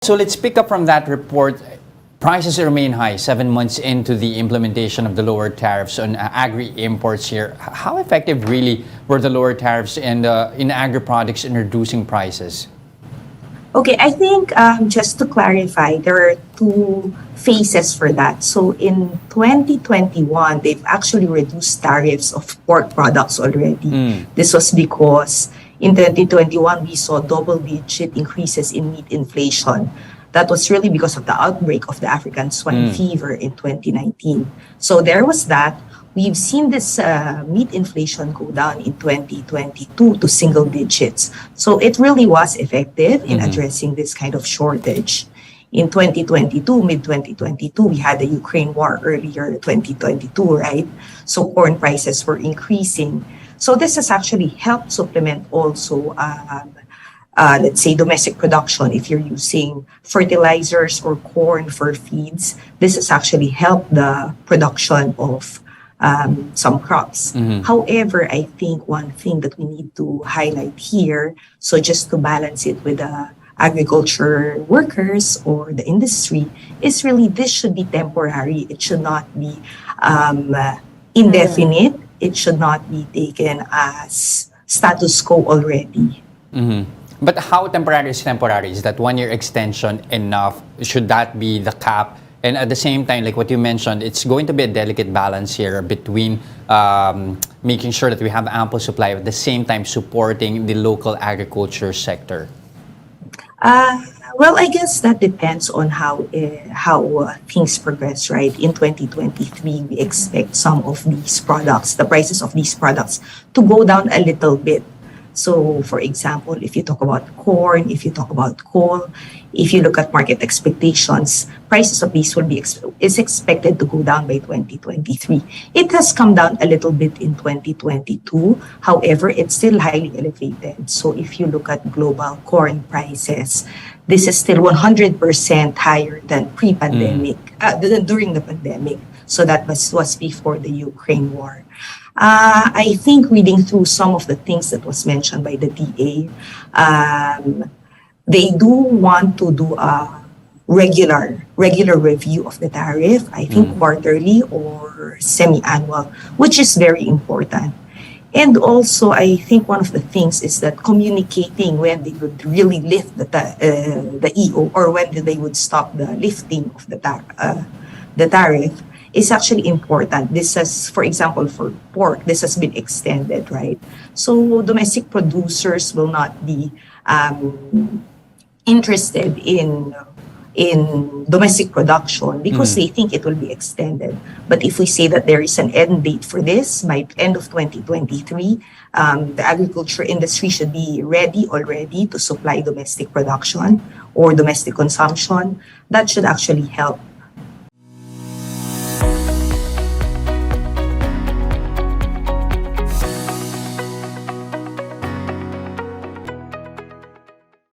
So let's pick up from that report. Prices remain high 7 months into the implementation of the lower tariffs on agri imports here. How effective really were the lower tariffs in agri products in reducing prices? Okay, I think just to clarify, there are two phases for that. So in 2021, they've actually reduced tariffs of pork products already. This was because in 2021, we saw double-digit increases in meat inflation. That was really because of the outbreak of the African swine fever in 2019. So there was that. We've seen this meat inflation go down in 2022 to single digits. So it really was effective in addressing this kind of shortage. In 2022, mid-2022, we had the Ukraine war earlier, 2022, right? So corn prices were increasing. So this has actually helped supplement also, let's say, domestic production. If you're using fertilizers or corn for feeds, this has actually helped the production of some crops. However, I think one thing that we need to highlight here, so just to balance it with the agriculture workers or the industry, is really this should be temporary. It should not be indefinite. It should not be taken as status quo already. But how temporary is temporary? Is that 1 year extension enough? Should that be the cap? And at the same time, like what you mentioned, it's going to be a delicate balance here between making sure that we have ample supply, at the same time supporting the local agriculture sector. Well, I guess that depends on how things progress, right? In 2023, we expect some of these products, the prices of these products, to go down a little bit. So, for example, if you talk about corn, if you talk about coal, if you look at market expectations, prices of these is expected to go down by 2023. It has come down a little bit in 2022. However, it's still highly elevated. So, if you look at global corn prices, this is still 100% higher than pre-pandemic, during the pandemic. So that was before the Ukraine war. I think reading through some of the things that was mentioned by the DA, they do want to do a regular review of the tariff, I think quarterly or semi-annual, which is very important. And also, I think one of the things is that communicating when they would really lift the EO or when they would stop the lifting of the tariff is actually important. This has, for example, for pork, this has been extended, right? So domestic producers will not be interested in domestic production because they think it will be extended. But if we say that there is an end date for this by end of 2023, the agriculture industry should be ready already to supply domestic production or domestic consumption. That should actually help